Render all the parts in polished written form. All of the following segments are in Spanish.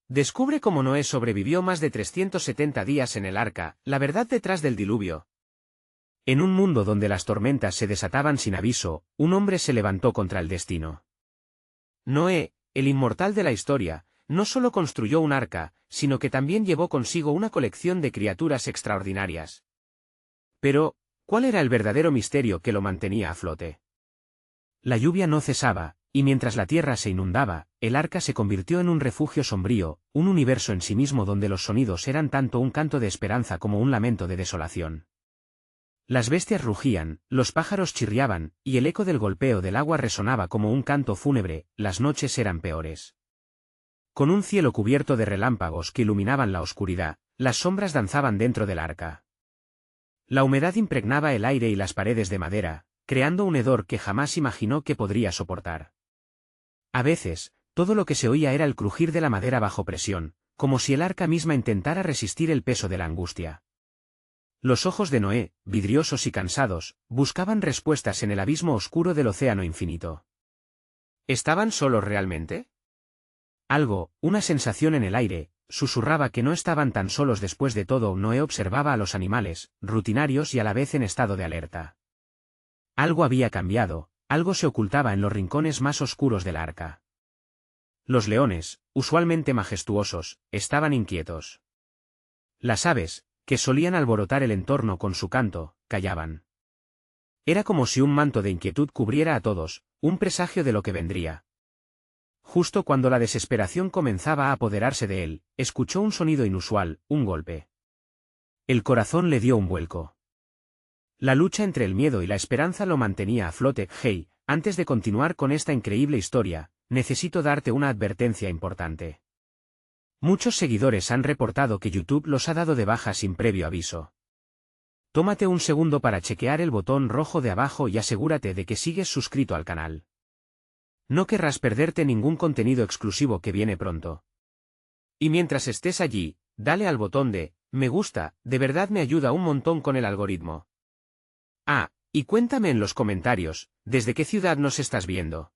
Descubre cómo Noé sobrevivió más de 370 días en el arca, la verdad detrás del diluvio. En un mundo donde las tormentas se desataban sin aviso, un hombre se levantó contra el destino. Noé, el inmortal de la historia, no solo construyó un arca, sino que también llevó consigo una colección de criaturas extraordinarias. Pero, ¿cuál era el verdadero misterio que lo mantenía a flote? La lluvia no cesaba, y mientras la tierra se inundaba, el arca se convirtió en un refugio sombrío, un universo en sí mismo donde los sonidos eran tanto un canto de esperanza como un lamento de desolación. Las bestias rugían, los pájaros chirriaban, y el eco del golpeo del agua resonaba como un canto fúnebre. Las noches eran peores. Con un cielo cubierto de relámpagos que iluminaban la oscuridad, las sombras danzaban dentro del arca. La humedad impregnaba el aire y las paredes de madera, creando un hedor que jamás imaginó que podría soportar. A veces, todo lo que se oía era el crujir de la madera bajo presión, como si el arca misma intentara resistir el peso de la angustia. Los ojos de Noé, vidriosos y cansados, buscaban respuestas en el abismo oscuro del océano infinito. ¿Estaban solos realmente? Algo, una sensación en el aire, susurraba que no estaban tan solos. Después de todo. Noé observaba a los animales, rutinarios y a la vez en estado de alerta. Algo había cambiado, algo se ocultaba en los rincones más oscuros del arca. Los leones, usualmente majestuosos, estaban inquietos. Las aves, que solían alborotar el entorno con su canto, callaban. Era como si un manto de inquietud cubriera a todos, un presagio de lo que vendría. Justo cuando la desesperación comenzaba a apoderarse de él, escuchó un sonido inusual, un golpe. El corazón le dio un vuelco. La lucha entre el miedo y la esperanza lo mantenía a flote. Hey, antes de continuar con esta increíble historia, necesito darte una advertencia importante. Muchos seguidores han reportado que YouTube los ha dado de baja sin previo aviso. Tómate un segundo para chequear el botón rojo de abajo y asegúrate de que sigues suscrito al canal. No querrás perderte ningún contenido exclusivo que viene pronto. Y mientras estés allí, dale al botón de me gusta, de verdad me ayuda un montón con el algoritmo. Ah, y cuéntame en los comentarios, ¿desde qué ciudad nos estás viendo?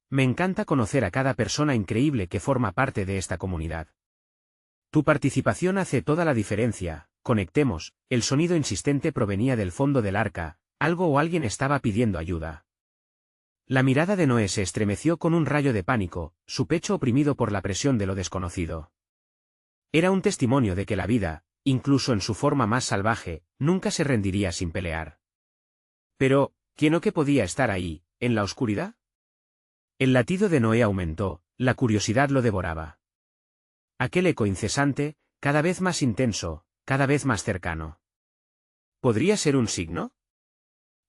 Me encanta conocer a cada persona increíble que forma parte de esta comunidad. Tu participación hace toda la diferencia. Conectemos. El sonido insistente provenía del fondo del arca, algo o alguien estaba pidiendo ayuda. La mirada de Noé se estremeció con un rayo de pánico, su pecho oprimido por la presión de lo desconocido. Era un testimonio de que la vida, incluso en su forma más salvaje, nunca se rendiría sin pelear. Pero, ¿quién o qué podía estar ahí, en la oscuridad? El latido de Noé aumentó, la curiosidad lo devoraba. Aquel eco incesante, cada vez más intenso, cada vez más cercano. ¿Podría ser un signo?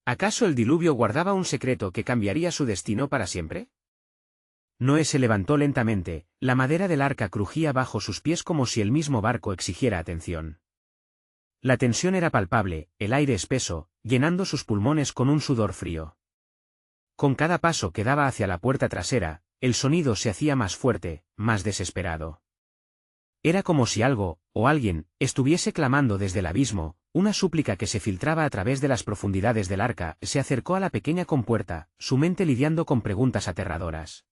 ¿Acaso el diluvio guardaba un secreto que cambiaría su destino para siempre? Noé se levantó lentamente, la madera del arca crujía bajo sus pies como si el mismo barco exigiera atención. La tensión era palpable, el aire espeso, llenando sus pulmones con un sudor frío. Con cada paso que daba hacia la puerta trasera, el sonido se hacía más fuerte, más desesperado. Era como si algo, o alguien, estuviese clamando desde el abismo, una súplica que se filtraba a través de las profundidades del arca. Se acercó a la pequeña compuerta, su mente lidiando con preguntas aterradoras.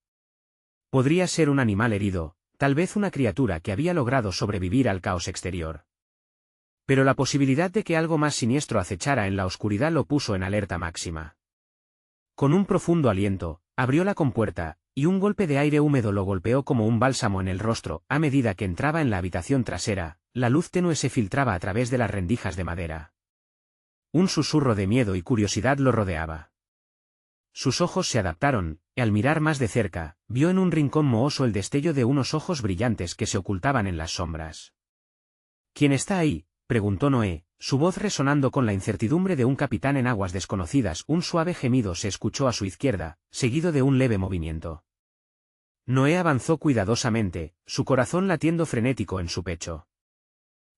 Podría ser un animal herido, tal vez una criatura que había logrado sobrevivir al caos exterior. Pero la posibilidad de que algo más siniestro acechara en la oscuridad lo puso en alerta máxima. Con un profundo aliento, abrió la compuerta, y un golpe de aire húmedo lo golpeó como un bálsamo en el rostro. A medida que entraba en la habitación trasera, la luz tenue se filtraba a través de las rendijas de madera. Un susurro de miedo y curiosidad lo rodeaba. Sus ojos se adaptaron, y al mirar más de cerca, vio en un rincón mohoso el destello de unos ojos brillantes que se ocultaban en las sombras. ¿Quién está ahí?, preguntó Noé, su voz resonando con la incertidumbre de un capitán en aguas desconocidas. Un suave gemido se escuchó a su izquierda, seguido de un leve movimiento. Noé avanzó cuidadosamente, su corazón latiendo frenético en su pecho.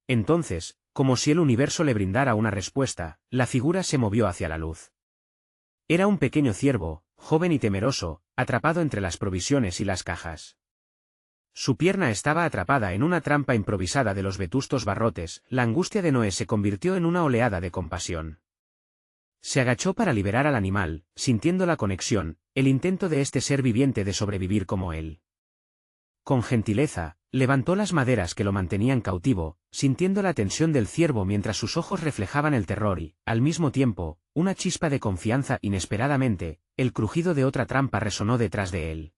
Entonces, como si el universo le brindara una respuesta, la figura se movió hacia la luz. Era un pequeño ciervo, joven y temeroso, atrapado entre las provisiones y las cajas. Su pierna estaba atrapada en una trampa improvisada de los vetustos barrotes. La angustia de Noé se convirtió en una oleada de compasión. Se agachó para liberar al animal, sintiendo la conexión, el intento de este ser viviente de sobrevivir como él. Con gentileza, levantó las maderas que lo mantenían cautivo, sintiendo la tensión del ciervo mientras sus ojos reflejaban el terror y, al mismo tiempo, una chispa de confianza. Inesperadamente, el crujido de otra trampa resonó detrás de él.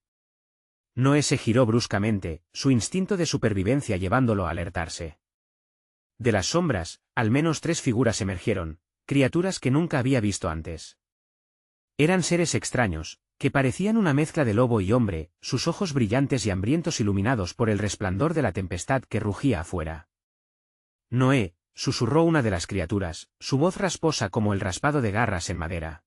Noé se giró bruscamente, su instinto de supervivencia llevándolo a alertarse. De las sombras, al menos 3 figuras emergieron, criaturas que nunca había visto antes. Eran seres extraños, que parecían una mezcla de lobo y hombre, sus ojos brillantes y hambrientos iluminados por el resplandor de la tempestad que rugía afuera. Noé, susurró una de las criaturas, su voz rasposa como el raspado de garras en madera.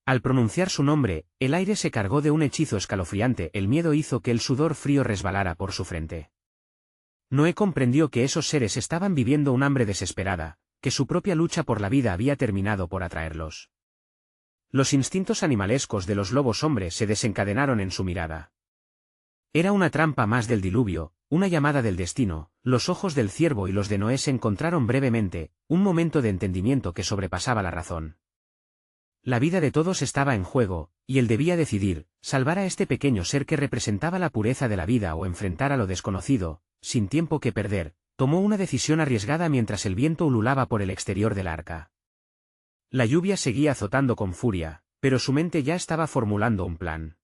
Al pronunciar su nombre, el aire se cargó de un hechizo escalofriante. El miedo hizo que el sudor frío resbalara por su frente. Noé comprendió que esos seres estaban viviendo un hambre desesperada, que su propia lucha por la vida había terminado por atraerlos. Los instintos animalescos de los lobos hombres se desencadenaron en su mirada. Era una trampa más del diluvio, una llamada del destino. Los ojos del ciervo y los de Noé se encontraron brevemente, un momento de entendimiento que sobrepasaba la razón. La vida de todos estaba en juego, y él debía decidir, salvar a este pequeño ser que representaba la pureza de la vida o enfrentar a lo desconocido. Sin tiempo que perder, tomó una decisión arriesgada mientras el viento ululaba por el exterior del arca. La lluvia seguía azotando con furia, pero su mente ya estaba formulando un plan.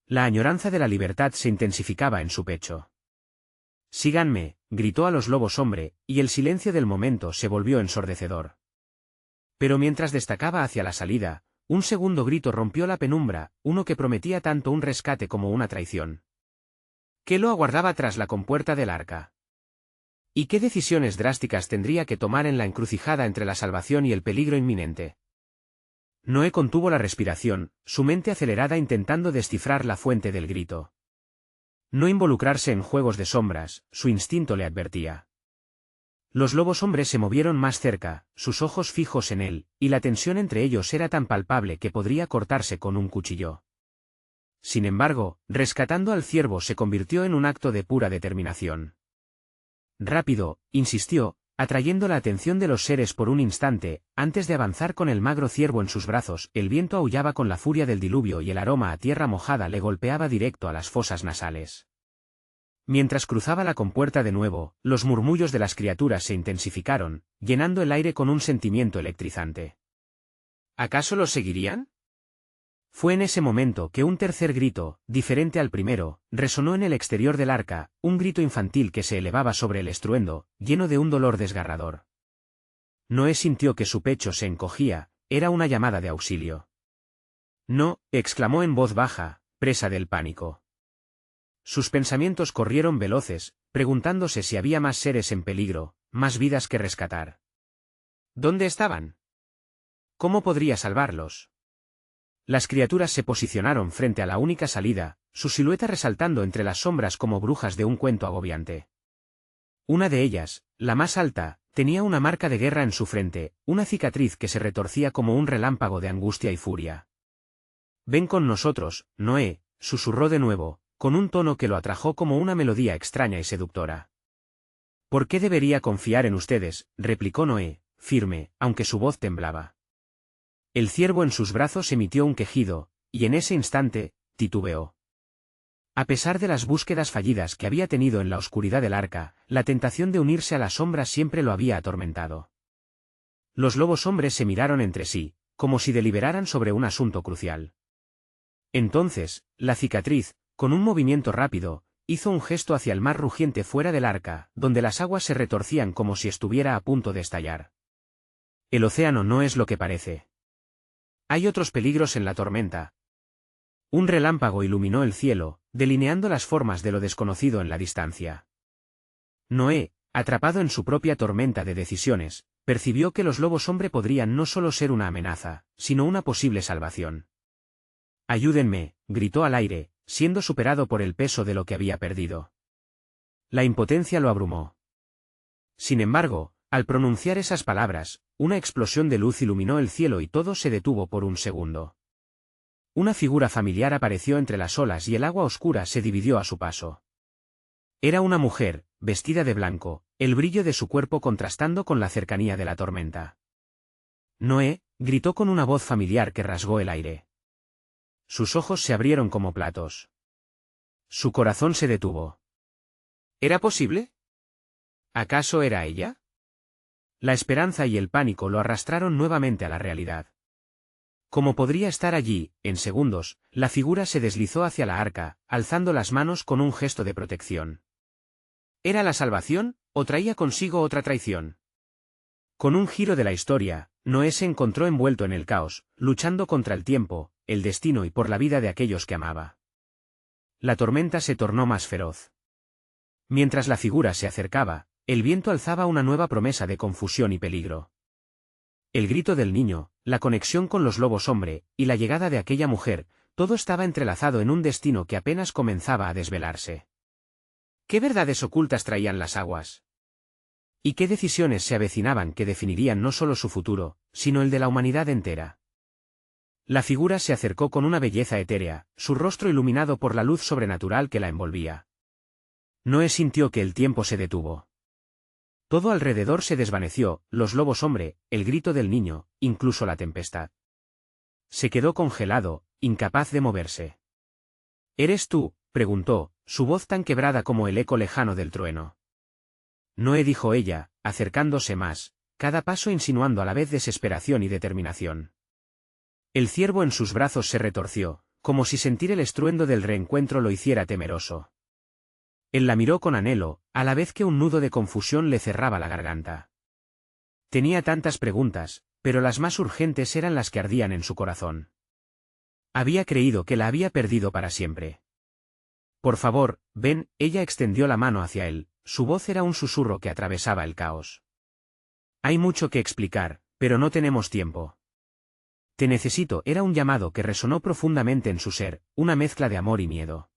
La añoranza de la libertad se intensificaba en su pecho. «Síganme», gritó a los lobos hombre, y el silencio del momento se volvió ensordecedor. Pero mientras destacaba hacia la salida, un segundo grito rompió la penumbra, uno que prometía tanto un rescate como una traición. ¿Qué lo aguardaba tras la compuerta del arca? ¿Y qué decisiones drásticas tendría que tomar en la encrucijada entre la salvación y el peligro inminente? Noé contuvo la respiración, su mente acelerada intentando descifrar la fuente del grito. No involucrarse en juegos de sombras, su instinto le advertía. Los lobos hombres se movieron más cerca, sus ojos fijos en él, y la tensión entre ellos era tan palpable que podría cortarse con un cuchillo. Sin embargo, rescatando al ciervo se convirtió en un acto de pura determinación. Rápido, insistió, atrayendo la atención de los seres por un instante. Antes de avanzar con el magro ciervo en sus brazos, el viento aullaba con la furia del diluvio y el aroma a tierra mojada le golpeaba directo a las fosas nasales. Mientras cruzaba la compuerta de nuevo, los murmullos de las criaturas se intensificaron, llenando el aire con un sentimiento electrizante. ¿Acaso los seguirían? Fue en ese momento que un tercer grito, diferente al primero, resonó en el exterior del arca, un grito infantil que se elevaba sobre el estruendo, lleno de un dolor desgarrador. Noé sintió que su pecho se encogía, era una llamada de auxilio. «No», exclamó en voz baja, presa del pánico. Sus pensamientos corrieron veloces, preguntándose si había más seres en peligro, más vidas que rescatar. ¿Dónde estaban? ¿Cómo podría salvarlos? Las criaturas se posicionaron frente a la única salida, su silueta resaltando entre las sombras como brujas de un cuento agobiante. Una de ellas, la más alta, tenía una marca de guerra en su frente, una cicatriz que se retorcía como un relámpago de angustia y furia. «Ven con nosotros, Noé», susurró de nuevo, con un tono que lo atrajo como una melodía extraña y seductora. «¿Por qué debería confiar en ustedes?», replicó Noé, firme, aunque su voz temblaba. El ciervo en sus brazos emitió un quejido, y en ese instante, titubeó. A pesar de las búsquedas fallidas que había tenido en la oscuridad del arca, la tentación de unirse a las sombras siempre lo había atormentado. Los lobos hombres se miraron entre sí, como si deliberaran sobre un asunto crucial. Entonces, la cicatriz, con un movimiento rápido, hizo un gesto hacia el mar rugiente fuera del arca, donde las aguas se retorcían como si estuviera a punto de estallar. El océano no es lo que parece. Hay otros peligros en la tormenta. Un relámpago iluminó el cielo, delineando las formas de lo desconocido en la distancia. Noé, atrapado en su propia tormenta de decisiones, percibió que los lobos hombre podrían no solo ser una amenaza, sino una posible salvación. «Ayúdenme», gritó al aire, siendo superado por el peso de lo que había perdido. La impotencia lo abrumó. Sin embargo, al pronunciar esas palabras, una explosión de luz iluminó el cielo y todo se detuvo por un segundo. Una figura familiar apareció entre las olas y el agua oscura se dividió a su paso. Era una mujer, vestida de blanco, el brillo de su cuerpo contrastando con la cercanía de la tormenta. «Noé», gritó con una voz familiar que rasgó el aire. Sus ojos se abrieron como platos. Su corazón se detuvo. ¿Era posible? ¿Acaso era ella? La esperanza y el pánico lo arrastraron nuevamente a la realidad. Como podría estar allí, en segundos, la figura se deslizó hacia la arca, alzando las manos con un gesto de protección. ¿Era la salvación, o traía consigo otra traición? Con un giro de la historia, Noé se encontró envuelto en el caos, luchando contra el tiempo, el destino y por la vida de aquellos que amaba. La tormenta se tornó más feroz. Mientras la figura se acercaba, el viento alzaba una nueva promesa de confusión y peligro. El grito del niño, la conexión con los lobos hombre, y la llegada de aquella mujer, todo estaba entrelazado en un destino que apenas comenzaba a desvelarse. ¿Qué verdades ocultas traían las aguas? ¿Y qué decisiones se avecinaban que definirían no solo su futuro, sino el de la humanidad entera? La figura se acercó con una belleza etérea, su rostro iluminado por la luz sobrenatural que la envolvía. Noé sintió que el tiempo se detuvo. Todo alrededor se desvaneció, los lobos hombre, el grito del niño, incluso la tempestad. Se quedó congelado, incapaz de moverse. ¿Eres tú?, preguntó, su voz tan quebrada como el eco lejano del trueno. Noé, dijo ella, acercándose más, cada paso insinuando a la vez desesperación y determinación. El ciervo en sus brazos se retorció, como si sentir el estruendo del reencuentro lo hiciera temeroso. Él la miró con anhelo, a la vez que un nudo de confusión le cerraba la garganta. Tenía tantas preguntas, pero las más urgentes eran las que ardían en su corazón. Había creído que la había perdido para siempre. Por favor, ven, ella extendió la mano hacia él, su voz era un susurro que atravesaba el caos. Hay mucho que explicar, pero no tenemos tiempo. Te necesito, era un llamado que resonó profundamente en su ser, una mezcla de amor y miedo.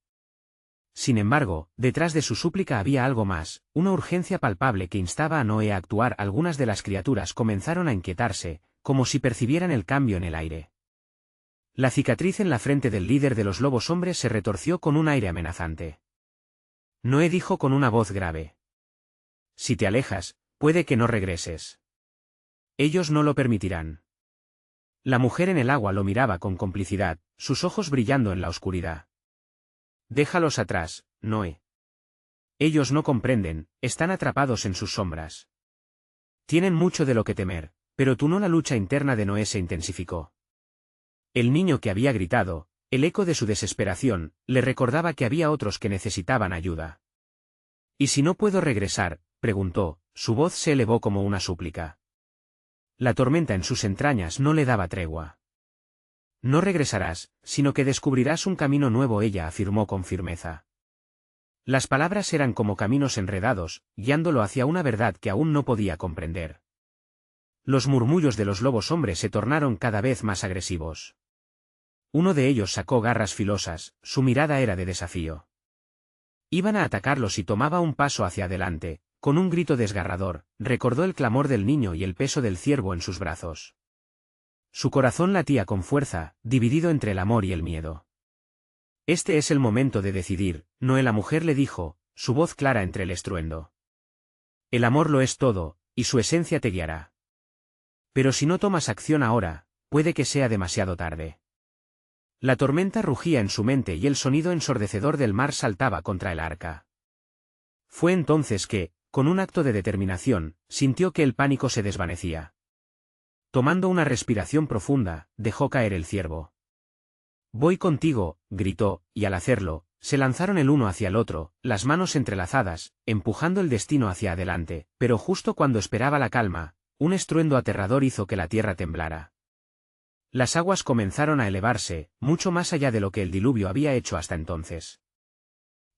Sin embargo, detrás de su súplica había algo más, una urgencia palpable que instaba a Noé a actuar. Algunas de las criaturas comenzaron a inquietarse, como si percibieran el cambio en el aire. La cicatriz en la frente del líder de los lobos hombres se retorció con un aire amenazante. Noé dijo con una voz grave. Si te alejas, puede que no regreses. Ellos no lo permitirán. La mujer en el agua lo miraba con complicidad, sus ojos brillando en la oscuridad. Déjalos atrás, Noé. Ellos no comprenden, están atrapados en sus sombras. Tienen mucho de lo que temer, pero tú no. La lucha interna de Noé se intensificó. El niño que había gritado, el eco de su desesperación, le recordaba que había otros que necesitaban ayuda. ¿Y si no puedo regresar?, preguntó, su voz se elevó como una súplica. La tormenta en sus entrañas no le daba tregua. No regresarás, sino que descubrirás un camino nuevo, ella afirmó con firmeza. Las palabras eran como caminos enredados, guiándolo hacia una verdad que aún no podía comprender. Los murmullos de los lobos hombres se tornaron cada vez más agresivos. Uno de ellos sacó garras filosas, su mirada era de desafío. Iban a atacarlos y tomaba un paso hacia adelante, con un grito desgarrador, recordó el clamor del niño y el peso del ciervo en sus brazos. Su corazón latía con fuerza, dividido entre el amor y el miedo. Este es el momento de decidir, Noé, la mujer le dijo, su voz clara entre el estruendo. El amor lo es todo, y su esencia te guiará. Pero si no tomas acción ahora, puede que sea demasiado tarde. La tormenta rugía en su mente y el sonido ensordecedor del mar saltaba contra el arca. Fue entonces que, con un acto de determinación, sintió que el pánico se desvanecía. Tomando una respiración profunda, dejó caer el ciervo. Voy contigo, gritó, y al hacerlo, se lanzaron el uno hacia el otro, las manos entrelazadas, empujando el destino hacia adelante, pero justo cuando esperaba la calma, un estruendo aterrador hizo que la tierra temblara. Las aguas comenzaron a elevarse, mucho más allá de lo que el diluvio había hecho hasta entonces.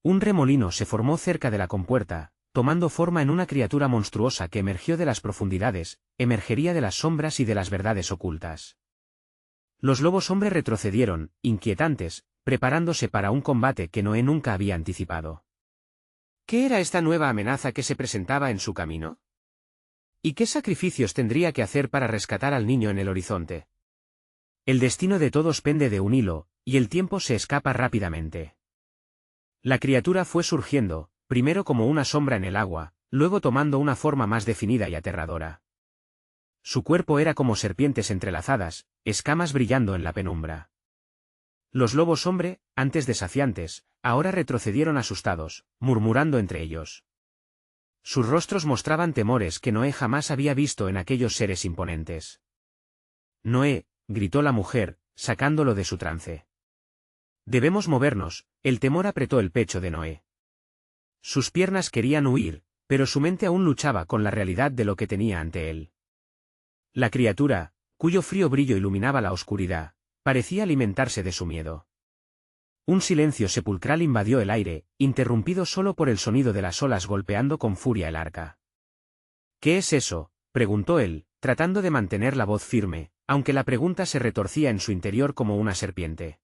Un remolino se formó cerca de la compuerta, tomando forma en una criatura monstruosa que emergió de las profundidades, emergería de las sombras y de las verdades ocultas. Los lobos hombre retrocedieron, inquietantes, preparándose para un combate que Noé nunca había anticipado. ¿Qué era esta nueva amenaza que se presentaba en su camino? ¿Y qué sacrificios tendría que hacer para rescatar al niño en el horizonte? El destino de todos pende de un hilo, y el tiempo se escapa rápidamente. La criatura fue surgiendo, primero como una sombra en el agua, luego tomando una forma más definida y aterradora. Su cuerpo era como serpientes entrelazadas, escamas brillando en la penumbra. Los lobos hombre, antes desafiantes, ahora retrocedieron asustados, murmurando entre ellos. Sus rostros mostraban temores que Noé jamás había visto en aquellos seres imponentes. Noé, gritó la mujer, sacándolo de su trance. Debemos movernos. El temor apretó el pecho de Noé. Sus piernas querían huir, pero su mente aún luchaba con la realidad de lo que tenía ante él. La criatura, cuyo frío brillo iluminaba la oscuridad, parecía alimentarse de su miedo. Un silencio sepulcral invadió el aire, interrumpido solo por el sonido de las olas golpeando con furia el arca. ¿Qué es eso?, preguntó él, tratando de mantener la voz firme, aunque la pregunta se retorcía en su interior como una serpiente.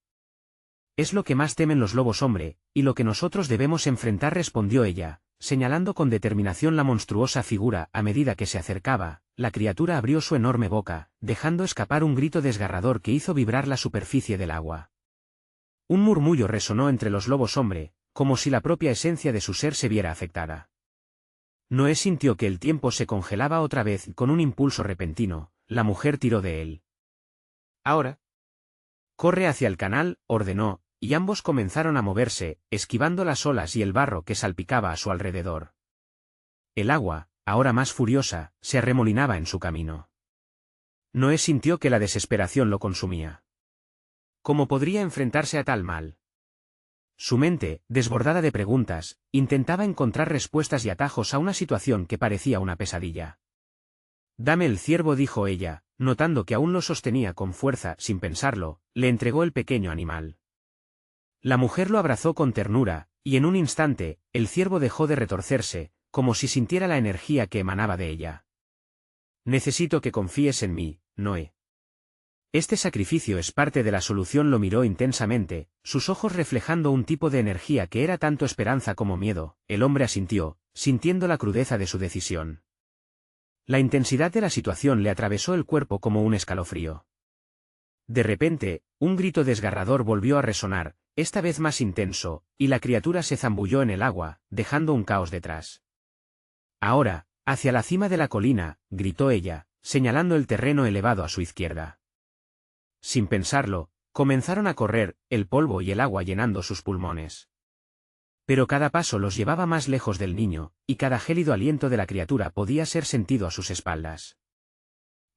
Es lo que más temen los lobos hombre, y lo que nosotros debemos enfrentar, respondió ella, señalando con determinación la monstruosa figura. A medida que se acercaba, la criatura abrió su enorme boca, dejando escapar un grito desgarrador que hizo vibrar la superficie del agua. Un murmullo resonó entre los lobos hombre, como si la propia esencia de su ser se viera afectada. Noé sintió que el tiempo se congelaba otra vez y con un impulso repentino, la mujer tiró de él. Ahora. Corre hacia el canal, ordenó, y ambos comenzaron a moverse, esquivando las olas y el barro que salpicaba a su alrededor. El agua, ahora más furiosa, se arremolinaba en su camino. Noé sintió que la desesperación lo consumía. ¿Cómo podría enfrentarse a tal mal? Su mente, desbordada de preguntas, intentaba encontrar respuestas y atajos a una situación que parecía una pesadilla. Dame el ciervo, dijo ella, notando que aún lo sostenía con fuerza. Sin pensarlo, le entregó el pequeño animal. La mujer lo abrazó con ternura, y en un instante, el ciervo dejó de retorcerse, como si sintiera la energía que emanaba de ella. Necesito que confíes en mí, Noé. Este sacrificio es parte de la solución. Lo miró intensamente, sus ojos reflejando un tipo de energía que era tanto esperanza como miedo. El hombre asintió, sintiendo la crudeza de su decisión. La intensidad de la situación le atravesó el cuerpo como un escalofrío. De repente, un grito desgarrador volvió a resonar, esta vez más intenso, y la criatura se zambulló en el agua, dejando un caos detrás. Ahora, hacia la cima de la colina, gritó ella, señalando el terreno elevado a su izquierda. Sin pensarlo, comenzaron a correr, el polvo y el agua llenando sus pulmones. Pero cada paso los llevaba más lejos del niño, y cada gélido aliento de la criatura podía ser sentido a sus espaldas.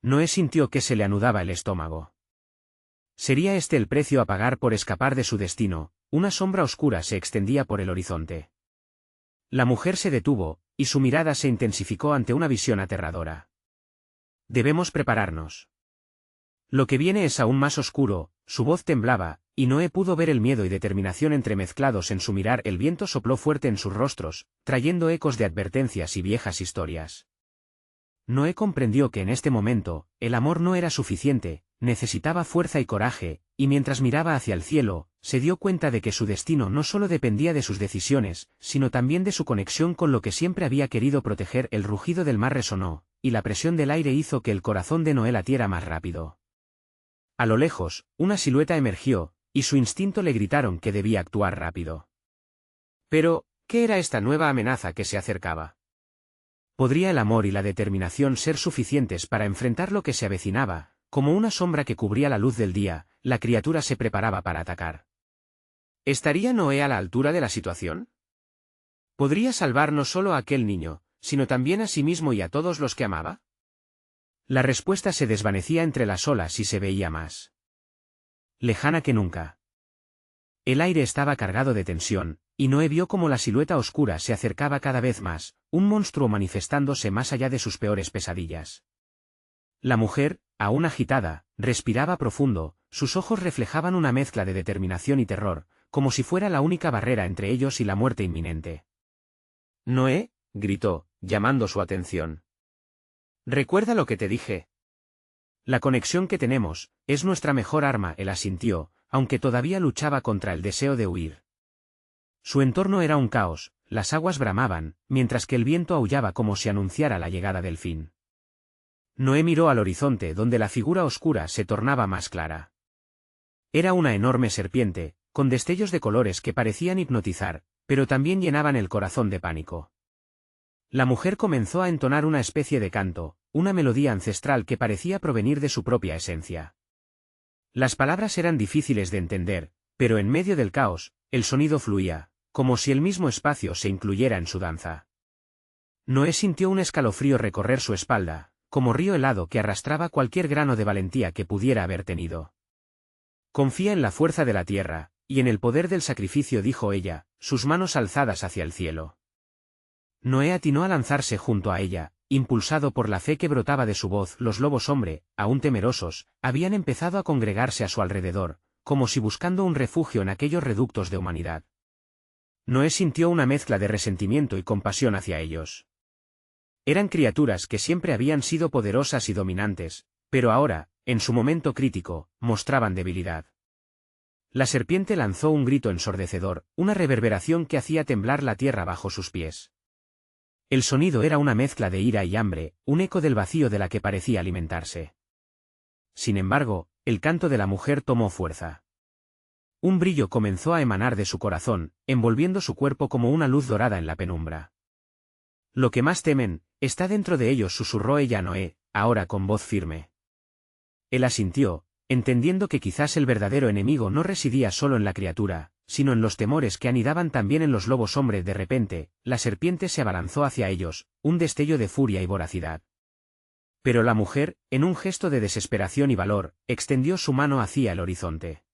Noé sintió que se le anudaba el estómago. ¿Sería este el precio a pagar por escapar de su destino? Una sombra oscura se extendía por el horizonte. La mujer se detuvo, y su mirada se intensificó ante una visión aterradora. Debemos prepararnos. Lo que viene es aún más oscuro. Su voz temblaba, y Noé pudo ver el miedo y determinación entremezclados en su mirar. El viento sopló fuerte en sus rostros, trayendo ecos de advertencias y viejas historias. Noé comprendió que en este momento, el amor no era suficiente, necesitaba fuerza y coraje, y mientras miraba hacia el cielo, se dio cuenta de que su destino no solo dependía de sus decisiones, sino también de su conexión con lo que siempre había querido proteger. El rugido del mar resonó, y la presión del aire hizo que el corazón de Noé latiera más rápido. A lo lejos, una silueta emergió, y su instinto le gritaron que debía actuar rápido. Pero, ¿qué era esta nueva amenaza que se acercaba? ¿Podría el amor y la determinación ser suficientes para enfrentar lo que se avecinaba? Como una sombra que cubría la luz del día, la criatura se preparaba para atacar. ¿Estaría Noé a la altura de la situación? ¿Podría salvar no solo a aquel niño, sino también a sí mismo y a todos los que amaba? La respuesta se desvanecía entre las olas y se veía más lejana que nunca. El aire estaba cargado de tensión, y Noé vio cómo la silueta oscura se acercaba cada vez más, un monstruo manifestándose más allá de sus peores pesadillas. La mujer, aún agitada, respiraba profundo, sus ojos reflejaban una mezcla de determinación y terror, como si fuera la única barrera entre ellos y la muerte inminente. «Noé», gritó, llamando su atención. «¿Recuerda lo que te dije? La conexión que tenemos, es nuestra mejor arma». Él asintió, aunque todavía luchaba contra el deseo de huir. Su entorno era un caos, las aguas bramaban, mientras que el viento aullaba como si anunciara la llegada del fin. Noé miró al horizonte donde la figura oscura se tornaba más clara. Era una enorme serpiente, con destellos de colores que parecían hipnotizar, pero también llenaban el corazón de pánico. La mujer comenzó a entonar una especie de canto, una melodía ancestral que parecía provenir de su propia esencia. Las palabras eran difíciles de entender, Pero en medio del caos, el sonido fluía, como si el mismo espacio se incluyera en su danza. Noé sintió un escalofrío recorrer su espalda, como río helado que arrastraba cualquier grano de valentía que pudiera haber tenido. Confía en la fuerza de la tierra, y en el poder del sacrificio, dijo ella, sus manos alzadas hacia el cielo. Noé atinó a lanzarse junto a ella, impulsado por la fe que brotaba de su voz. Los lobos hombre, aún temerosos, habían empezado a congregarse a su alrededor, como si buscando un refugio en aquellos reductos de humanidad. Noé sintió una mezcla de resentimiento y compasión hacia ellos. Eran criaturas que siempre habían sido poderosas y dominantes, pero ahora, en su momento crítico, mostraban debilidad. La serpiente lanzó un grito ensordecedor, una reverberación que hacía temblar la tierra bajo sus pies. El sonido era una mezcla de ira y hambre, un eco del vacío de la que parecía alimentarse. Sin embargo, el canto de la mujer tomó fuerza. Un brillo comenzó a emanar de su corazón, envolviendo su cuerpo como una luz dorada en la penumbra. Lo que más temen, está dentro de ellos, susurró ella a Noé, ahora con voz firme. Él asintió, entendiendo que quizás el verdadero enemigo no residía solo en la criatura, sino en los temores que anidaban también en los lobos hombre. De repente, la serpiente se abalanzó hacia ellos, un destello de furia y voracidad. Pero la mujer, en un gesto de desesperación y valor, extendió su mano hacia el horizonte.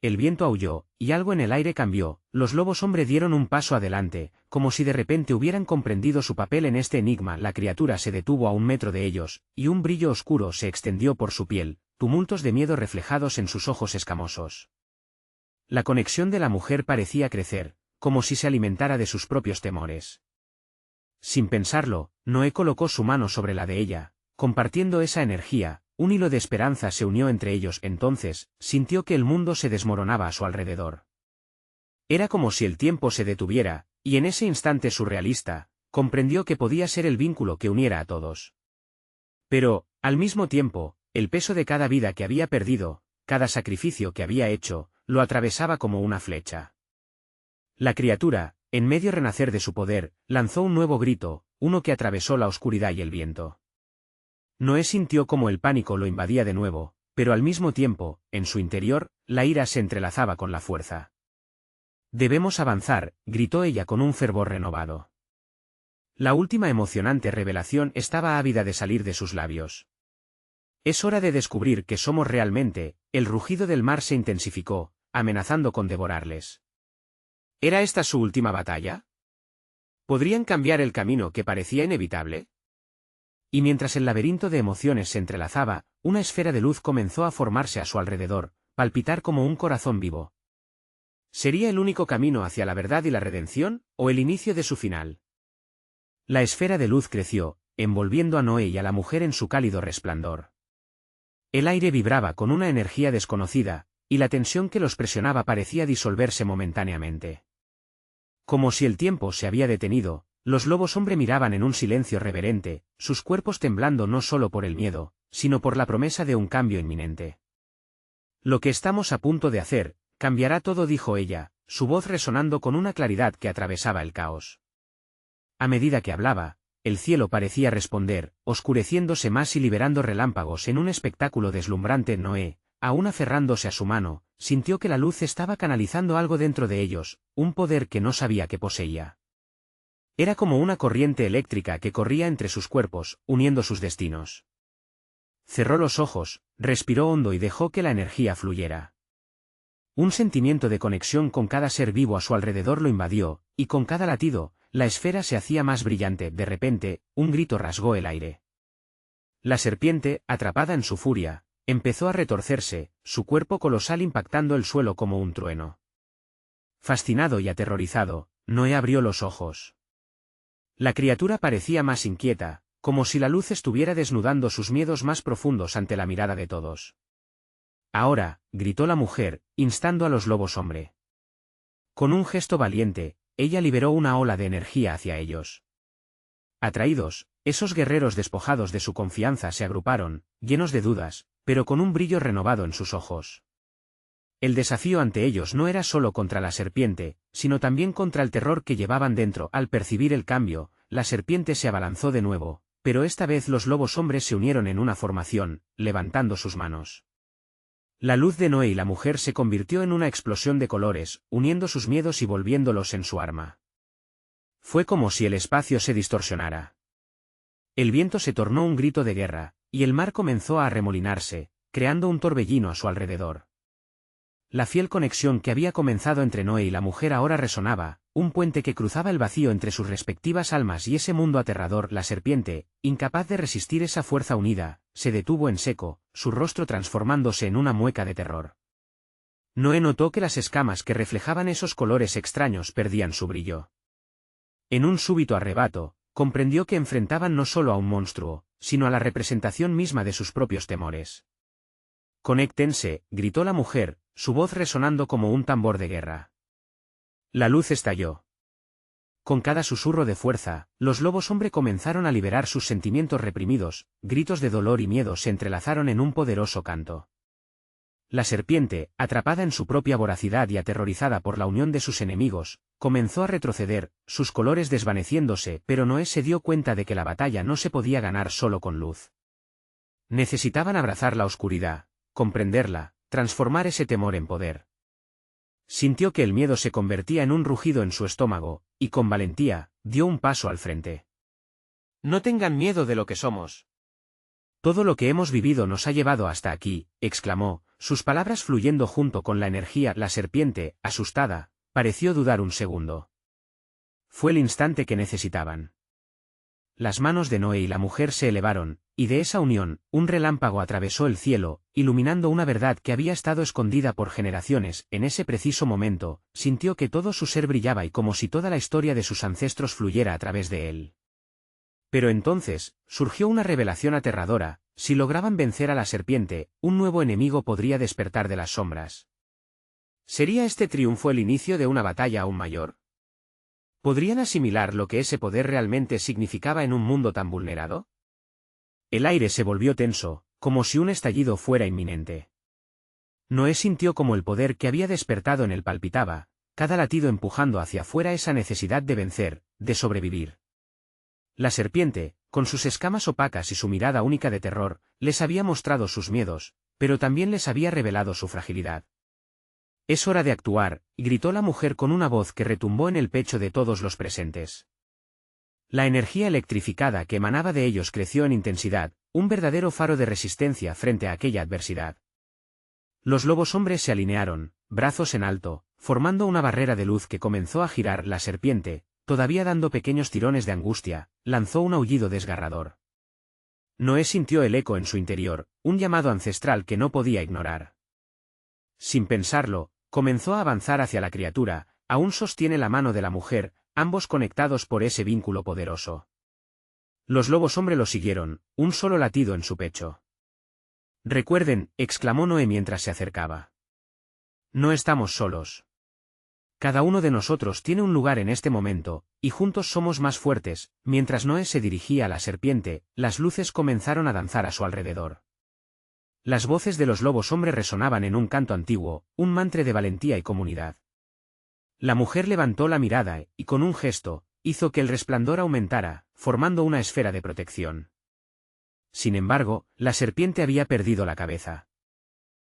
El viento aulló, y algo en el aire cambió. Los lobos hombre dieron un paso adelante, como si de repente hubieran comprendido su papel en este enigma. La criatura se detuvo a 1 metro de ellos, y un brillo oscuro se extendió por su piel, tumultos de miedo reflejados en sus ojos escamosos. La conexión de la mujer parecía crecer, como si se alimentara de sus propios temores. Sin pensarlo, Noé colocó su mano sobre la de ella, compartiendo esa energía. Un hilo de esperanza se unió entre ellos. Entonces, sintió que el mundo se desmoronaba a su alrededor. Era como si el tiempo se detuviera, y en ese instante surrealista, comprendió que podía ser el vínculo que uniera a todos. Pero, al mismo tiempo, el peso de cada vida que había perdido, cada sacrificio que había hecho, lo atravesaba como una flecha. La criatura, en medio renacer de su poder, lanzó un nuevo grito, uno que atravesó la oscuridad y el viento. Noé sintió como el pánico lo invadía de nuevo, pero al mismo tiempo, en su interior, la ira se entrelazaba con la fuerza. «Debemos avanzar», gritó ella con un fervor renovado. La última emocionante revelación estaba ávida de salir de sus labios. «Es hora de descubrir qué somos realmente», el rugido del mar se intensificó, amenazando con devorarles. ¿Era esta su última batalla? ¿Podrían cambiar el camino que parecía inevitable? Y mientras el laberinto de emociones se entrelazaba, una esfera de luz comenzó a formarse a su alrededor, palpitar como un corazón vivo. ¿Sería el único camino hacia la verdad y la redención, o el inicio de su final? La esfera de luz creció, envolviendo a Noé y a la mujer en su cálido resplandor. El aire vibraba con una energía desconocida, y la tensión que los presionaba parecía disolverse momentáneamente. Como si el tiempo se había detenido, los lobos hombre miraban en un silencio reverente, sus cuerpos temblando no solo por el miedo, sino por la promesa de un cambio inminente. «Lo que estamos a punto de hacer, cambiará todo», dijo ella, su voz resonando con una claridad que atravesaba el caos. A medida que hablaba, el cielo parecía responder, oscureciéndose más y liberando relámpagos en un espectáculo deslumbrante. Noé, aún aferrándose a su mano, sintió que la luz estaba canalizando algo dentro de ellos, un poder que no sabía que poseía. Era como una corriente eléctrica que corría entre sus cuerpos, uniendo sus destinos. Cerró los ojos, respiró hondo y dejó que la energía fluyera. Un sentimiento de conexión con cada ser vivo a su alrededor lo invadió, y con cada latido, la esfera se hacía más brillante. De repente, un grito rasgó el aire. La serpiente, atrapada en su furia, empezó a retorcerse, su cuerpo colosal impactando el suelo como un trueno. Fascinado y aterrorizado, Noé abrió los ojos. La criatura parecía más inquieta, como si la luz estuviera desnudando sus miedos más profundos ante la mirada de todos. «Ahora», gritó la mujer, instando a los lobos hombre. Con un gesto valiente, ella liberó una ola de energía hacia ellos. Atraídos, esos guerreros despojados de su confianza se agruparon, llenos de dudas, pero con un brillo renovado en sus ojos. El desafío ante ellos no era solo contra la serpiente, sino también contra el terror que llevaban dentro. Al percibir el cambio, la serpiente se abalanzó de nuevo, pero esta vez los lobos hombres se unieron en una formación, levantando sus manos. La luz de Noé y la mujer se convirtió en una explosión de colores, uniendo sus miedos y volviéndolos en su arma. Fue como si el espacio se distorsionara. El viento se tornó un grito de guerra, y el mar comenzó a arremolinarse, creando un torbellino a su alrededor. La fiel conexión que había comenzado entre Noé y la mujer ahora resonaba, un puente que cruzaba el vacío entre sus respectivas almas y ese mundo aterrador. La serpiente, incapaz de resistir esa fuerza unida, se detuvo en seco, su rostro transformándose en una mueca de terror. Noé notó que las escamas que reflejaban esos colores extraños perdían su brillo. En un súbito arrebato, comprendió que enfrentaban no solo a un monstruo, sino a la representación misma de sus propios temores. «Conéctense», gritó la mujer, su voz resonando como un tambor de guerra. La luz estalló. Con cada susurro de fuerza, los lobos hombre comenzaron a liberar sus sentimientos reprimidos, gritos de dolor y miedo se entrelazaron en un poderoso canto. La serpiente, atrapada en su propia voracidad y aterrorizada por la unión de sus enemigos, comenzó a retroceder, sus colores desvaneciéndose, pero Noé se dio cuenta de que la batalla no se podía ganar solo con luz. Necesitaban abrazar la oscuridad, comprenderla, transformar ese temor en poder. Sintió que el miedo se convertía en un rugido en su estómago, y con valentía, dio un paso al frente. «No tengan miedo de lo que somos. Todo lo que hemos vivido nos ha llevado hasta aquí», exclamó, sus palabras fluyendo junto con la energía. La serpiente, asustada, pareció dudar un segundo. Fue el instante que necesitaban. Las manos de Noé y la mujer se elevaron, y de esa unión, un relámpago atravesó el cielo, iluminando una verdad que había estado escondida por generaciones. En ese preciso momento, sintió que todo su ser brillaba y como si toda la historia de sus ancestros fluyera a través de él. Pero entonces, surgió una revelación aterradora: si lograban vencer a la serpiente, un nuevo enemigo podría despertar de las sombras. ¿Sería este triunfo el inicio de una batalla aún mayor? ¿Podrían asimilar lo que ese poder realmente significaba en un mundo tan vulnerado? El aire se volvió tenso, como si un estallido fuera inminente. Noé sintió como el poder que había despertado en él palpitaba, cada latido empujando hacia afuera esa necesidad de vencer, de sobrevivir. La serpiente, con sus escamas opacas y su mirada única de terror, les había mostrado sus miedos, pero también les había revelado su fragilidad. «Es hora de actuar», gritó la mujer con una voz que retumbó en el pecho de todos los presentes. La energía electrificada que emanaba de ellos creció en intensidad, un verdadero faro de resistencia frente a aquella adversidad. Los lobos hombres se alinearon, brazos en alto, formando una barrera de luz que comenzó a girar. La serpiente, todavía dando pequeños tirones de angustia, lanzó un aullido desgarrador. Noé sintió el eco en su interior, un llamado ancestral que no podía ignorar. Sin pensarlo, comenzó a avanzar hacia la criatura, aún sostiene la mano de la mujer, ambos conectados por ese vínculo poderoso. Los lobos hombre lo siguieron, un solo latido en su pecho. «Recuerden», exclamó Noé mientras se acercaba. «No estamos solos. Cada uno de nosotros tiene un lugar en este momento, y juntos somos más fuertes». Mientras Noé se dirigía a la serpiente, las luces comenzaron a danzar a su alrededor. Las voces de los lobos hombre resonaban en un canto antiguo, un mantra de valentía y comunidad. La mujer levantó la mirada y, con un gesto, hizo que el resplandor aumentara, formando una esfera de protección. Sin embargo, la serpiente había perdido la cabeza.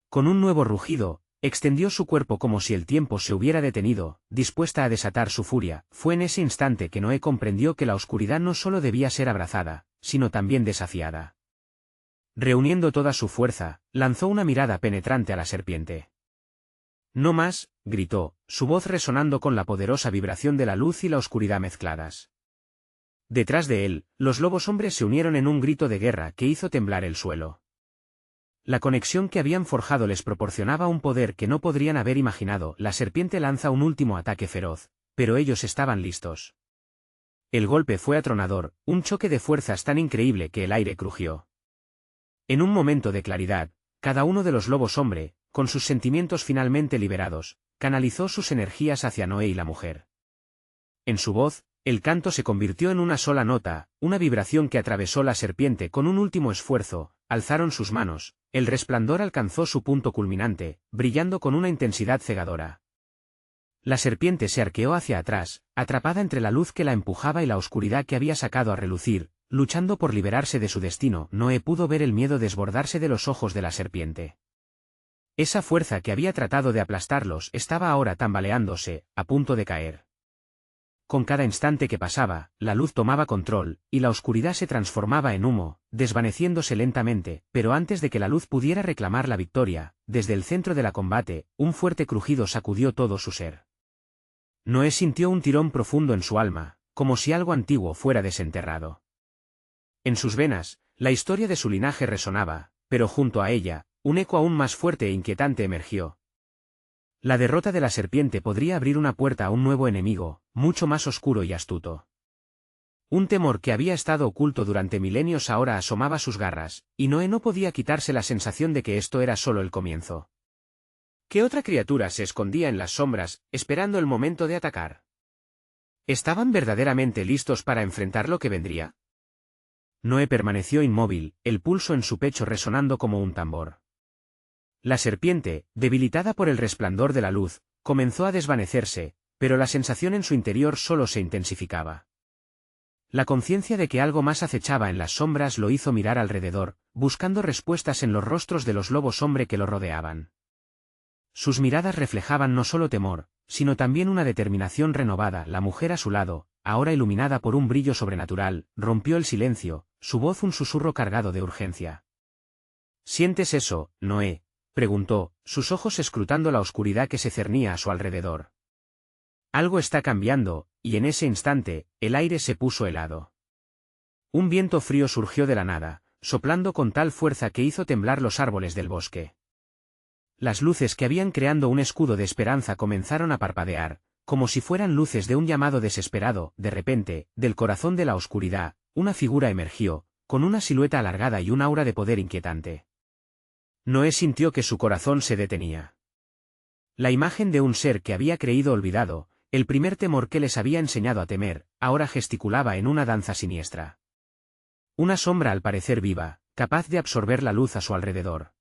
Con un nuevo rugido, extendió su cuerpo como si el tiempo se hubiera detenido, dispuesta a desatar su furia. Fue en ese instante que Noé comprendió que la oscuridad no solo debía ser abrazada, sino también desafiada. Reuniendo toda su fuerza, lanzó una mirada penetrante a la serpiente. «No más», gritó, su voz resonando con la poderosa vibración de la luz y la oscuridad mezcladas. Detrás de él, los lobos hombres se unieron en un grito de guerra que hizo temblar el suelo. La conexión que habían forjado les proporcionaba un poder que no podrían haber imaginado. La serpiente lanza un último ataque feroz, pero ellos estaban listos. El golpe fue atronador, un choque de fuerzas tan increíble que el aire crujió. En un momento de claridad, cada uno de los lobos hombre, con sus sentimientos finalmente liberados, canalizó sus energías hacia Noé y la mujer. En su voz, el canto se convirtió en una sola nota, una vibración que atravesó la serpiente. Con un último esfuerzo, alzaron sus manos, el resplandor alcanzó su punto culminante, brillando con una intensidad cegadora. La serpiente se arqueó hacia atrás, atrapada entre la luz que la empujaba y la oscuridad que había sacado a relucir, luchando por liberarse de su destino. Noé pudo ver el miedo desbordarse de los ojos de la serpiente. Esa fuerza que había tratado de aplastarlos estaba ahora tambaleándose, a punto de caer. Con cada instante que pasaba, la luz tomaba control, y la oscuridad se transformaba en humo, desvaneciéndose lentamente, pero antes de que la luz pudiera reclamar la victoria, desde el centro de la combate, un fuerte crujido sacudió todo su ser. Noé sintió un tirón profundo en su alma, como si algo antiguo fuera desenterrado. En sus venas, la historia de su linaje resonaba, pero junto a ella, un eco aún más fuerte e inquietante emergió. La derrota de la serpiente podría abrir una puerta a un nuevo enemigo, mucho más oscuro y astuto. Un temor que había estado oculto durante milenios ahora asomaba sus garras, y Noé no podía quitarse la sensación de que esto era solo el comienzo. ¿Qué otra criatura se escondía en las sombras, esperando el momento de atacar? ¿Estaban verdaderamente listos para enfrentar lo que vendría? Noé permaneció inmóvil, el pulso en su pecho resonando como un tambor. La serpiente, debilitada por el resplandor de la luz, comenzó a desvanecerse, pero la sensación en su interior solo se intensificaba. La conciencia de que algo más acechaba en las sombras lo hizo mirar alrededor, buscando respuestas en los rostros de los lobos hombre que lo rodeaban. Sus miradas reflejaban no solo temor, sino también una determinación renovada. La mujer a su lado, ahora iluminada por un brillo sobrenatural, rompió el silencio, su voz un susurro cargado de urgencia. ¿Sientes eso, Noé?, preguntó, sus ojos escrutando la oscuridad que se cernía a su alrededor. Algo está cambiando, y en ese instante, el aire se puso helado. Un viento frío surgió de la nada, soplando con tal fuerza que hizo temblar los árboles del bosque. Las luces que habían creado un escudo de esperanza comenzaron a parpadear, como si fueran luces de un llamado desesperado. De repente, del corazón de la oscuridad, una figura emergió, con una silueta alargada y un aura de poder inquietante. Noé sintió que su corazón se detenía. La imagen de un ser que había creído olvidado, el primer temor que les había enseñado a temer, ahora gesticulaba en una danza siniestra. Una sombra al parecer viva, capaz de absorber la luz a su alrededor.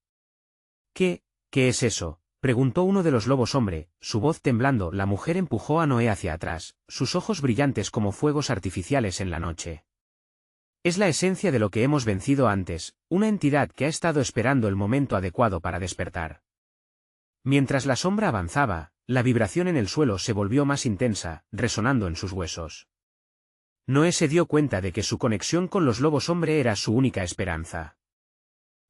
¿Qué es eso?, preguntó uno de los lobos hombre, su voz temblando. La mujer empujó a Noé hacia atrás, sus ojos brillantes como fuegos artificiales en la noche. Es la esencia de lo que hemos vencido antes, una entidad que ha estado esperando el momento adecuado para despertar. Mientras la sombra avanzaba, la vibración en el suelo se volvió más intensa, resonando en sus huesos. Noé se dio cuenta de que su conexión con los lobos hombre era su única esperanza.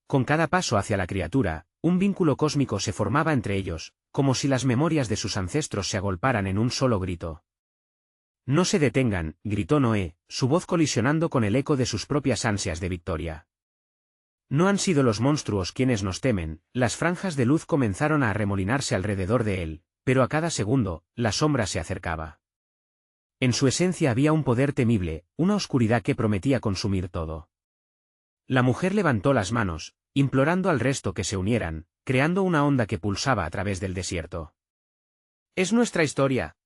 Con cada paso hacia la criatura, un vínculo cósmico se formaba entre ellos, como si las memorias de sus ancestros se agolparan en un solo grito. No se detengan, gritó Noé, su voz colisionando con el eco de sus propias ansias de victoria. No han sido los monstruos quienes nos temen. Las franjas de luz comenzaron a arremolinarse alrededor de él, pero a cada segundo, la sombra se acercaba. En su esencia había un poder temible, una oscuridad que prometía consumir todo. La mujer levantó las manos, implorando al resto que se unieran, creando una onda que pulsaba a través del desierto. «Es nuestra historia.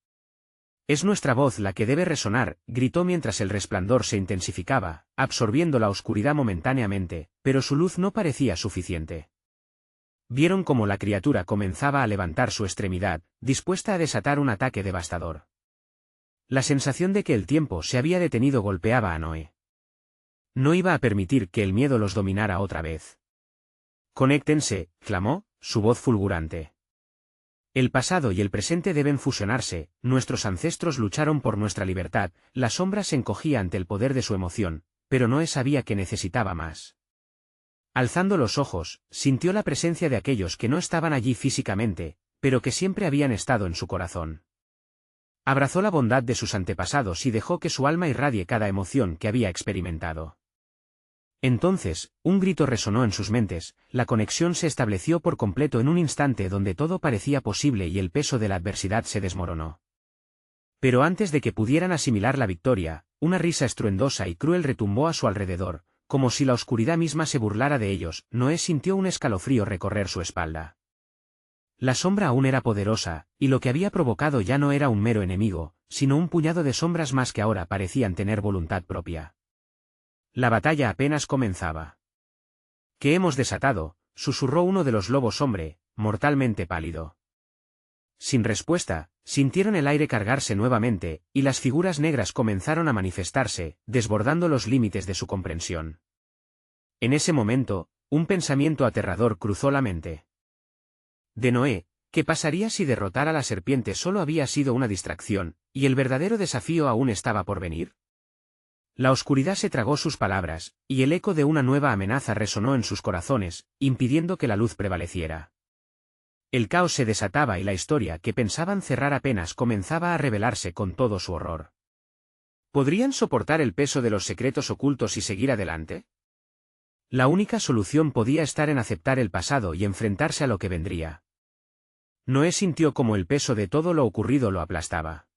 Es nuestra voz la que debe resonar», gritó mientras el resplandor se intensificaba, absorbiendo la oscuridad momentáneamente, pero su luz no parecía suficiente. Vieron cómo la criatura comenzaba a levantar su extremidad, dispuesta a desatar un ataque devastador. La sensación de que el tiempo se había detenido golpeaba a Noé. No iba a permitir que el miedo los dominara otra vez. «Conéctense», clamó, su voz fulgurante. «El pasado y el presente deben fusionarse, nuestros ancestros lucharon por nuestra libertad». La sombra se encogía ante el poder de su emoción, pero Noé sabía que necesitaba más. Alzando los ojos, sintió la presencia de aquellos que no estaban allí físicamente, pero que siempre habían estado en su corazón. Abrazó la bondad de sus antepasados y dejó que su alma irradie cada emoción que había experimentado. Entonces, un grito resonó en sus mentes, la conexión se estableció por completo en un instante donde todo parecía posible y el peso de la adversidad se desmoronó. Pero antes de que pudieran asimilar la victoria, una risa estruendosa y cruel retumbó a su alrededor, como si la oscuridad misma se burlara de ellos. Noé sintió un escalofrío recorrer su espalda. La sombra aún era poderosa, y lo que había provocado ya no era un mero enemigo, sino un puñado de sombras más que ahora parecían tener voluntad propia. La batalla apenas comenzaba. «¿Qué hemos desatado?», susurró uno de los lobos hombre, mortalmente pálido. Sin respuesta, sintieron el aire cargarse nuevamente, y las figuras negras comenzaron a manifestarse, desbordando los límites de su comprensión. En ese momento, un pensamiento aterrador cruzó la mente. de Noé. ¿Qué pasaría si derrotar a la serpiente solo había sido una distracción, y el verdadero desafío aún estaba por venir? La oscuridad se tragó sus palabras, y el eco de una nueva amenaza resonó en sus corazones, impidiendo que la luz prevaleciera. El caos se desataba y la historia que pensaban cerrar apenas comenzaba a revelarse con todo su horror. ¿Podrían soportar el peso de los secretos ocultos y seguir adelante? La única solución podía estar en aceptar el pasado y enfrentarse a lo que vendría. Noé sintió como el peso de todo lo ocurrido lo aplastaba.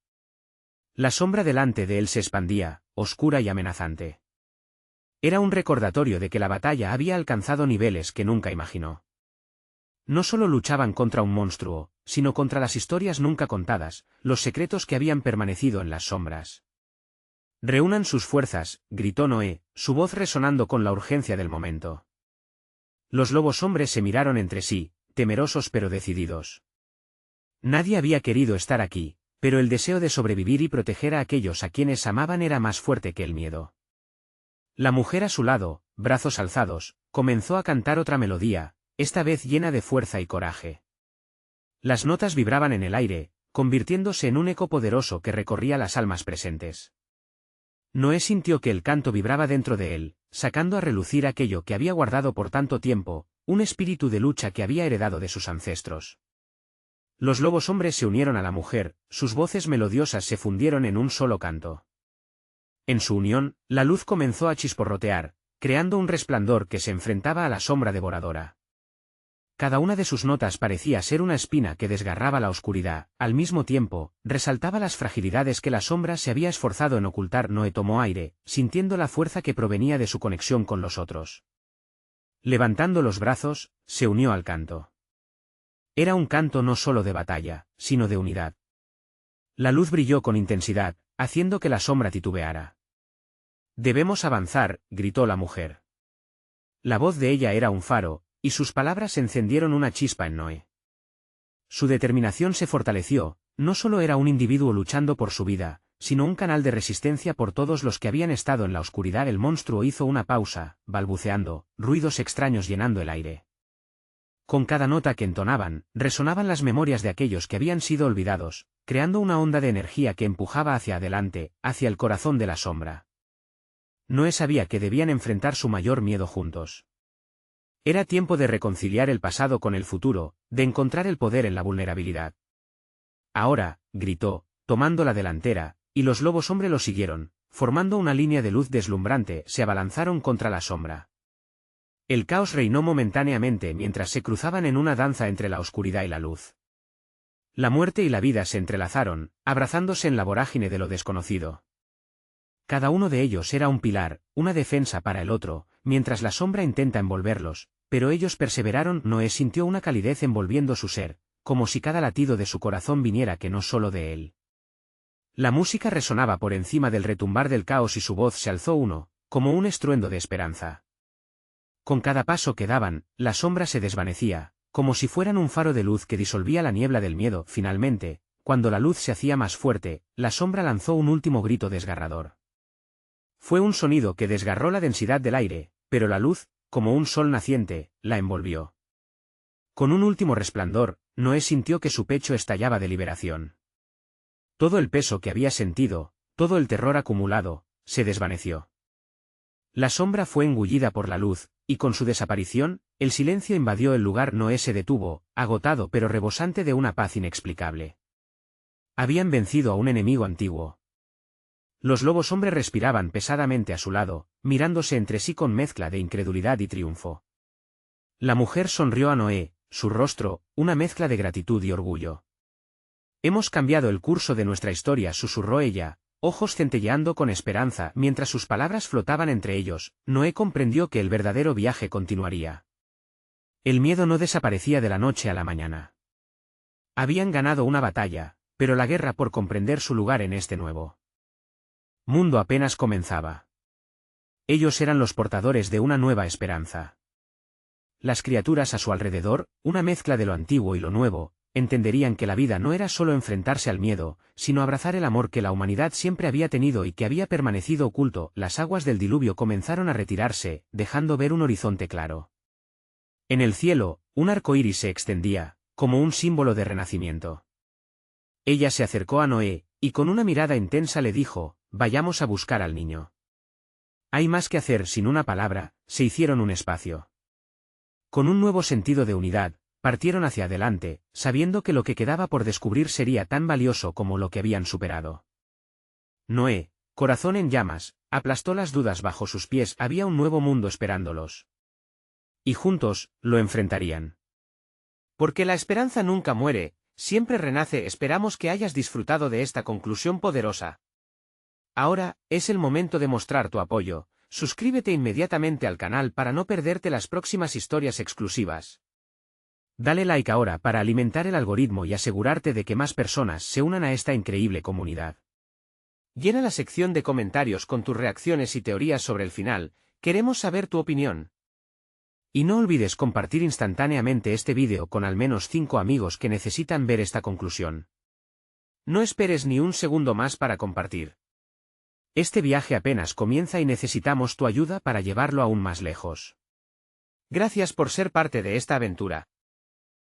La sombra delante de él se expandía, oscura y amenazante. Era un recordatorio de que la batalla había alcanzado niveles que nunca imaginó. No solo luchaban contra un monstruo, sino contra las historias nunca contadas, los secretos que habían permanecido en las sombras. «Reúnan sus fuerzas», gritó Noé, su voz resonando con la urgencia del momento. Los lobos hombres se miraron entre sí, temerosos pero decididos. Nadie había querido estar aquí, pero el deseo de sobrevivir y proteger a aquellos a quienes amaban era más fuerte que el miedo. La mujer a su lado, brazos alzados, comenzó a cantar otra melodía, esta vez llena de fuerza y coraje. Las notas vibraban en el aire, convirtiéndose en un eco poderoso que recorría las almas presentes. Noé sintió que el canto vibraba dentro de él, sacando a relucir aquello que había guardado por tanto tiempo, un espíritu de lucha que había heredado de sus ancestros. Los lobos hombres se unieron a la mujer, sus voces melodiosas se fundieron en un solo canto. En su unión, la luz comenzó a chisporrotear, creando un resplandor que se enfrentaba a la sombra devoradora. Cada una de sus notas parecía ser una espina que desgarraba la oscuridad, al mismo tiempo, resaltaba las fragilidades que la sombra se había esforzado en ocultar. Noé tomó aire, sintiendo la fuerza que provenía de su conexión con los otros. Levantando los brazos, se unió al canto. Era un canto no solo de batalla, sino de unidad. La luz brilló con intensidad, haciendo que la sombra titubeara. «Debemos avanzar», gritó la mujer. La voz de ella era un faro, y sus palabras encendieron una chispa en Noé. Su determinación se fortaleció, no solo era un individuo luchando por su vida, sino un canal de resistencia por todos los que habían estado en la oscuridad. El monstruo hizo una pausa, balbuceando, ruidos extraños llenando el aire. Con cada nota que entonaban, resonaban las memorias de aquellos que habían sido olvidados, creando una onda de energía que empujaba hacia adelante, hacia el corazón de la sombra. Noé sabía que debían enfrentar su mayor miedo juntos. Era tiempo de reconciliar el pasado con el futuro, de encontrar el poder en la vulnerabilidad. «Ahora», gritó, tomando la delantera, y los lobos hombre lo siguieron, formando una línea de luz deslumbrante, se abalanzaron contra la sombra. El caos reinó momentáneamente mientras se cruzaban en una danza entre la oscuridad y la luz. La muerte y la vida se entrelazaron, abrazándose en la vorágine de lo desconocido. Cada uno de ellos era un pilar, una defensa para el otro, mientras la sombra intenta envolverlos, pero ellos perseveraron. Noé sintió una calidez envolviendo su ser, como si cada latido de su corazón viniera que no solo de él. La música resonaba por encima del retumbar del caos y su voz se alzó como un estruendo de esperanza. Con cada paso que daban, la sombra se desvanecía, como si fueran un faro de luz que disolvía la niebla del miedo. Finalmente, cuando la luz se hacía más fuerte, la sombra lanzó un último grito desgarrador. Fue un sonido que desgarró la densidad del aire, pero la luz, como un sol naciente, la envolvió. Con un último resplandor, Noé sintió que su pecho estallaba de liberación. Todo el peso que había sentido, todo el terror acumulado, se desvaneció. La sombra fue engullida por la luz, y con su desaparición, el silencio invadió el lugar. Noé se detuvo, agotado pero rebosante de una paz inexplicable. Habían vencido a un enemigo antiguo. Los lobos hombre respiraban pesadamente a su lado, mirándose entre sí con mezcla de incredulidad y triunfo. La mujer sonrió a Noé, su rostro, una mezcla de gratitud y orgullo. «Hemos cambiado el curso de nuestra historia», susurró ella, ojos centelleando con esperanza. Mientras sus palabras flotaban entre ellos, Noé comprendió que el verdadero viaje continuaría. El miedo no desaparecía de la noche a la mañana. Habían ganado una batalla, pero la guerra por comprender su lugar en este nuevo mundo apenas comenzaba. Ellos eran los portadores de una nueva esperanza. Las criaturas a su alrededor, una mezcla de lo antiguo y lo nuevo, entenderían que la vida no era solo enfrentarse al miedo, sino abrazar el amor que la humanidad siempre había tenido y que había permanecido oculto. Las aguas del diluvio comenzaron a retirarse, dejando ver un horizonte claro. En el cielo, un arco iris se extendía, como un símbolo de renacimiento. Ella se acercó a Noé, y con una mirada intensa le dijo, vayamos a buscar al niño. Hay más que hacer. Sin una palabra, se hicieron un espacio. Con un nuevo sentido de unidad, partieron hacia adelante, sabiendo que lo que quedaba por descubrir sería tan valioso como lo que habían superado. Noé, corazón en llamas, aplastó las dudas bajo sus pies. Había un nuevo mundo esperándolos. Y juntos, lo enfrentarían. Porque la esperanza nunca muere, siempre renace. Esperamos que hayas disfrutado de esta conclusión poderosa. Ahora, es el momento de mostrar tu apoyo. Suscríbete inmediatamente al canal para no perderte las próximas historias exclusivas. Dale like ahora para alimentar el algoritmo y asegurarte de que más personas se unan a esta increíble comunidad. Llena la sección de comentarios con tus reacciones y teorías sobre el final. Queremos saber tu opinión. Y no olvides compartir instantáneamente este vídeo con al menos 5 amigos que necesitan ver esta conclusión. No esperes ni un segundo más para compartir. Este viaje apenas comienza y necesitamos tu ayuda para llevarlo aún más lejos. Gracias por ser parte de esta aventura.